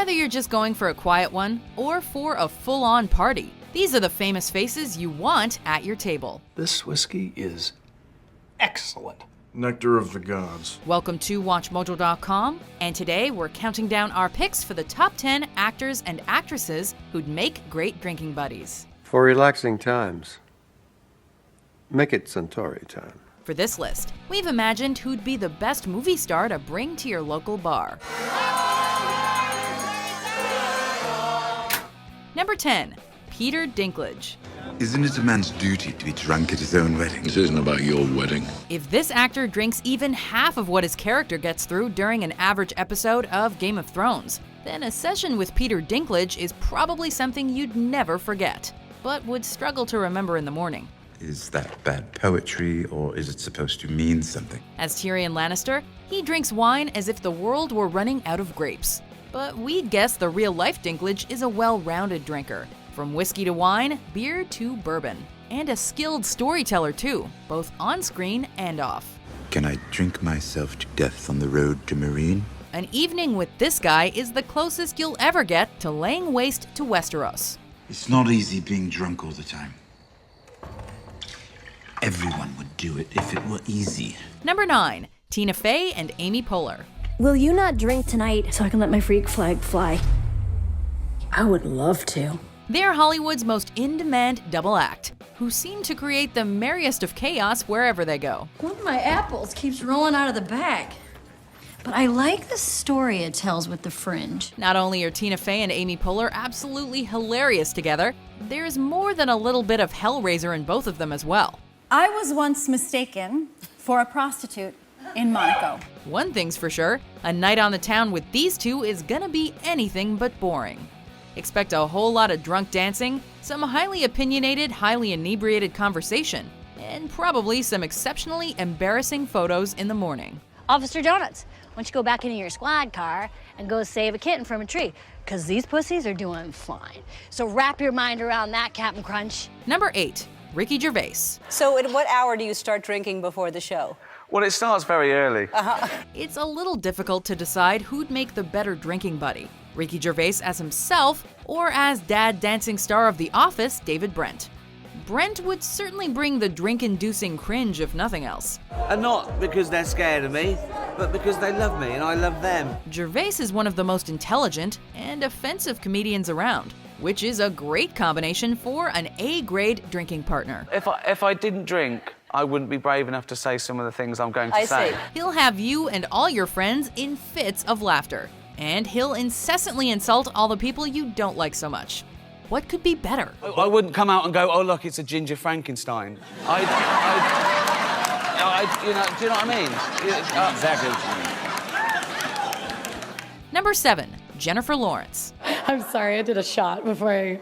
Whether you're just going for a quiet one or for a full-on party, these are the famous faces you want at your table. This whiskey is excellent. Nectar of the gods. Welcome to WatchMojo.com, and today we're counting down our picks for the top 10 actors and actresses who'd make great drinking buddies. For relaxing times, make it Centauri time. For this list, we've imagined who'd be the best movie star to bring to your local bar. Number 10, Peter Dinklage. Isn't it a man's duty to be drunk at his own wedding? This isn't about your wedding. If this actor drinks even half of what his character gets through during an average episode of Game of Thrones, then a session with Peter Dinklage is probably something you'd never forget, but would struggle to remember in the morning. Is that bad poetry, or is it supposed to mean something? As Tyrion Lannister, he drinks wine as if the world were running out of grapes. But we'd guess the real-life Dinklage is a well-rounded drinker. From whiskey to wine, beer to bourbon. And a skilled storyteller too, both on-screen and off. Can I drink myself to death on the road to Marine? An evening with this guy is the closest you'll ever get to laying waste to Westeros. It's not easy being drunk all the time. Everyone would do it if it were easy. Number 9, Tina Fey and Amy Poehler. Will you not drink tonight so I can let my freak flag fly? I would love to. They're Hollywood's most in-demand double act, who seem to create the merriest of chaos wherever they go. One of my apples keeps rolling out of the bag. But I like the story it tells with the fringe. Not only are Tina Fey and Amy Poehler absolutely hilarious together, there's more than a little bit of Hellraiser in both of them as well. I was once mistaken for a prostitute in Monaco. One thing's for sure, a night on the town with these two is gonna be anything but boring. Expect a whole lot of drunk dancing, some highly opinionated, highly inebriated conversation, and probably some exceptionally embarrassing photos in the morning. Officer Donuts, why don't you go back into your squad car and go save a kitten from a tree? Because these pussies are doing fine. So wrap your mind around that, Captain Crunch. Number 8, Ricky Gervais. So at what hour do you start drinking before the show? Well, it starts very early. It's a little difficult to decide who'd make the better drinking buddy, Ricky Gervais as himself or as dad dancing star of The Office, David Brent. Brent would certainly bring the drink-inducing cringe if nothing else. And not because they're scared of me, but because they love me and I love them. Gervais is one of the most intelligent and offensive comedians around, which is a great combination for an A-grade drinking partner. If I didn't drink, I wouldn't be brave enough to say some of the things I'm going to say. He'll have you and all your friends in fits of laughter, and he'll incessantly insult all the people you don't like so much. What could be better? I wouldn't come out and go, oh, look, it's a ginger Frankenstein. You know, do you know what I mean? Exactly what you mean. Number 7, Jennifer Lawrence. I'm sorry, I did a shot before I...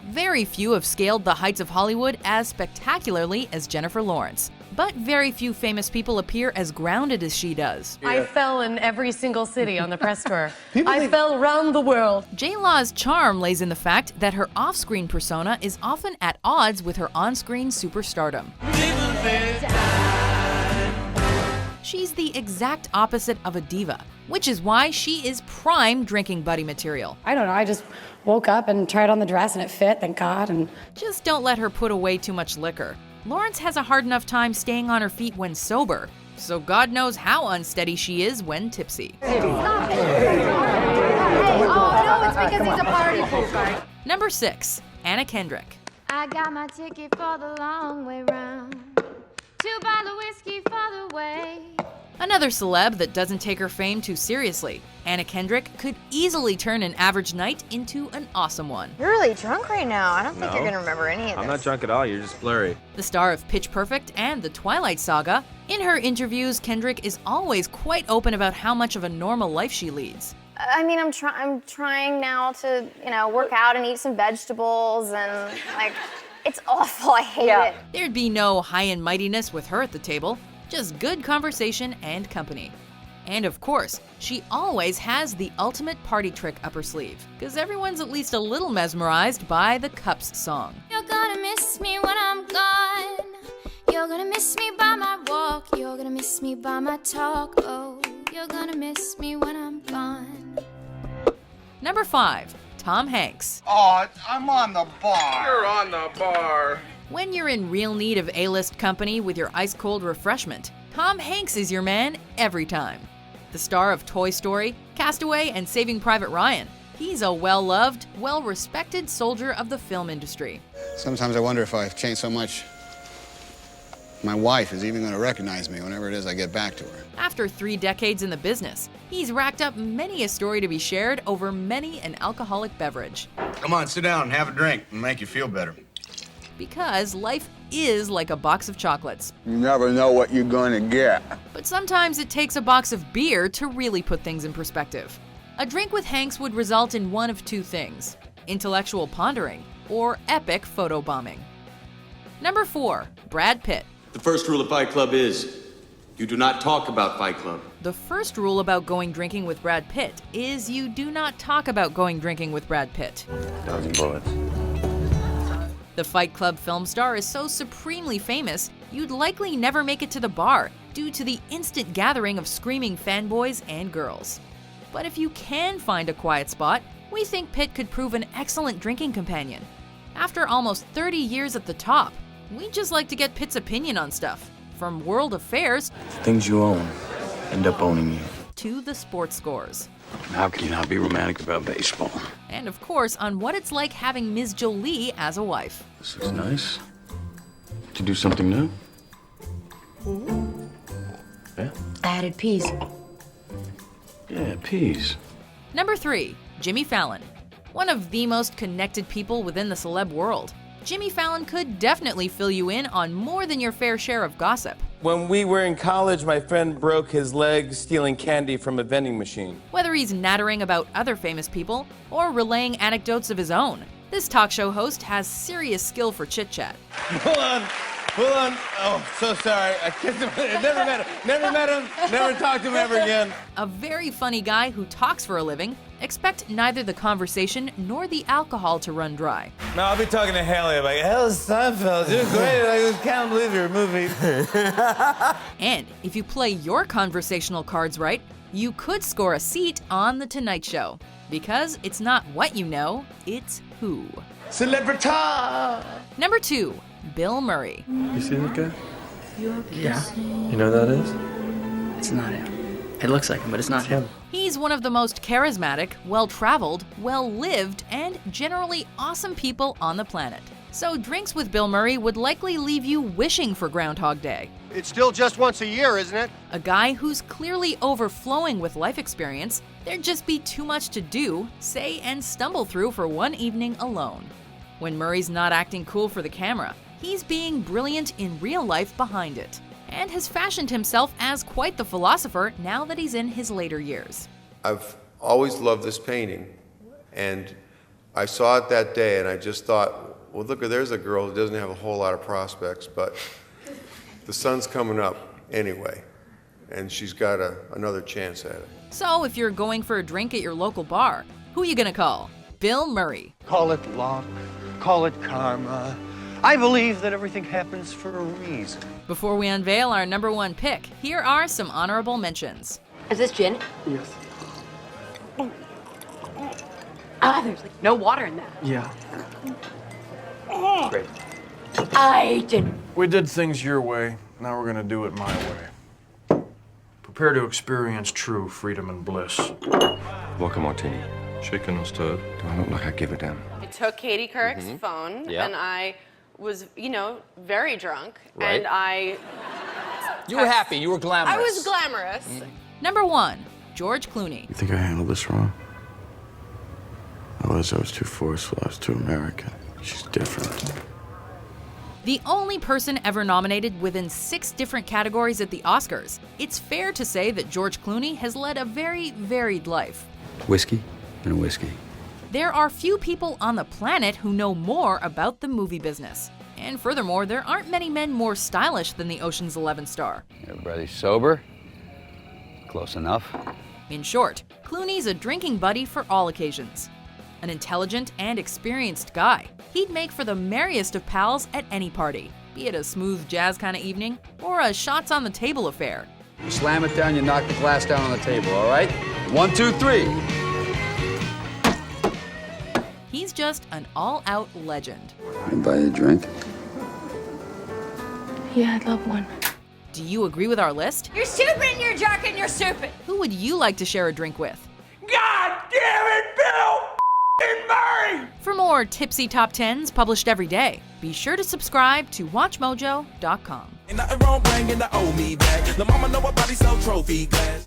Very few have scaled the heights of Hollywood as spectacularly as Jennifer Lawrence, but very few famous people appear as grounded as she does. I fell in every single city on the press tour. I fell around the world. J-Law's charm lays in the fact that her off-screen persona is often at odds with her on-screen superstardom. She's the exact opposite of a diva, which is why she is prime drinking buddy material. I don't know, I just woke up and tried on the dress and it fit, thank God. And just don't let her put away too much liquor. Lawrence has a hard enough time staying on her feet when sober, so God knows how unsteady she is when tipsy. Stop it! Oh, no, it's because he's a party pooper. Number 6, Anna Kendrick. I got my ticket for the long way round. 2 bottles of whiskey for the way. Another celeb that doesn't take her fame too seriously. Anna Kendrick could easily turn an average night into an awesome one. You're really drunk right now. I don't think you're gonna remember any of this. I'm not drunk at all, you're just blurry. The star of Pitch Perfect and The Twilight Saga, in her interviews, Kendrick is always quite open about how much of a normal life she leads. I mean, I'm trying now to, work out and eat some vegetables and, it's awful. I hate it. There'd be no high and mightiness with her at the table, just good conversation and company. And of course, she always has the ultimate party trick up her sleeve, because everyone's at least a little mesmerized by the Cups song. You're gonna miss me when I'm gone. You're gonna miss me by my walk. You're gonna miss me by my talk. Oh, you're gonna miss me when I'm gone. Number 5. Tom Hanks. Oh, I'm on the bar. You're on the bar. When you're in real need of A-list company with your ice-cold refreshment, Tom Hanks is your man every time. The star of Toy Story, Castaway, and Saving Private Ryan, he's a well-loved, well-respected soldier of the film industry. Sometimes I wonder if I've changed so much, my wife is even going to recognize me whenever it is I get back to her. After 3 decades in the business, he's racked up many a story to be shared over many an alcoholic beverage. Come on, sit down and have a drink and make you feel better. Because life is like a box of chocolates. You never know what you're going to get. But sometimes it takes a box of beer to really put things in perspective. A drink with Hanks would result in one of 2 things: intellectual pondering or epic photobombing. Number 4. Brad Pitt. The first rule of Fight Club is, you do not talk about Fight Club. The first rule about going drinking with Brad Pitt is you do not talk about going drinking with Brad Pitt. Dodging bullets. The Fight Club film star is so supremely famous, you'd likely never make it to the bar due to the instant gathering of screaming fanboys and girls. But if you can find a quiet spot, we think Pitt could prove an excellent drinking companion. After almost 30 years at the top, we just like to get Pitt's opinion on stuff, from world affairs Things you own end up owning you. to the sports scores. How can you not be romantic about baseball? And of course, on what it's like having Ms. Jolie as a wife. This looks nice. To do something new? Yeah? I added peas. Yeah, peas. Number 3. Jimmy Fallon. One of the most connected people within the celeb world, Jimmy Fallon could definitely fill you in on more than your fair share of gossip. When we were in college, my friend broke his leg stealing candy from a vending machine. Whether he's nattering about other famous people or relaying anecdotes of his own, this talk show host has serious skill for chit-chat. Hold on. Oh, so sorry. I kissed him. Never met him. Never talked to him ever again. A very funny guy who talks for a living. Expect neither the conversation nor the alcohol to run dry. No, I'll be talking to Haley. I'm like, hell, Seinfeld, you're great. I can't believe your movie. And if you play your conversational cards right, you could score a seat on The Tonight Show. Because it's not what you know, it's who. Celebrity! Number 2. Bill Murray. You see that guy? Yeah. You know who that is? It's not him. It looks like him, but it's not him. He's one of the most charismatic, well-traveled, well-lived, and generally awesome people on the planet. So drinks with Bill Murray would likely leave you wishing for Groundhog Day. It's still just once a year, isn't it? A guy who's clearly overflowing with life experience, there'd just be too much to do, say, and stumble through for one evening alone. When Murray's not acting cool for the camera, he's being brilliant in real life behind it, and has fashioned himself as quite the philosopher now that he's in his later years. I've always loved this painting, and I saw it that day, and I just thought, well, look, there's a girl who doesn't have a whole lot of prospects, but the sun's coming up anyway, and she's got another chance at it. So if you're going for a drink at your local bar, who are you gonna call? Bill Murray. Call it luck, call it karma. I believe that everything happens for a reason. Before we unveil our number 1 pick, here are some honorable mentions. Is this gin? Yes. Ah, there's like no water in that. Yeah. Great. I didn't. We did things your way. Now we're gonna do it my way. Prepare to experience true freedom and bliss. Vodka martini. Shaken or stirred? Do I look like I give a damn? I took Katie Couric's phone, Yeah. and I was, very drunk, Right. and You were happy. You were glamorous. I was glamorous. Number 1. George Clooney. You think I handled this wrong? I was too forceful. I was too American. She's different. The only person ever nominated within 6 different categories at the Oscars, it's fair to say that George Clooney has led a very varied life. Whiskey and a whiskey. There are few people on the planet who know more about the movie business. And furthermore, there aren't many men more stylish than the Ocean's 11 star. Everybody sober? Close enough. In short, Clooney's a drinking buddy for all occasions. An intelligent and experienced guy, he'd make for the merriest of pals at any party, be it a smooth jazz kind of evening or a shots on the table affair. You slam it down, you knock the glass down on the table, all right? 1, 2, 3. He's just an all-out legend. You buy a drink? Yeah, I'd love one. Do you agree with our list? You're stupid and you're dark and you're stupid. Who would you like to share a drink with? God damn it, Bill Murray! For more tipsy top 10s published every day, be sure to subscribe to WatchMojo.com. Ain't nothing wrong bringing the old me back. The mama know my body so trophy glass.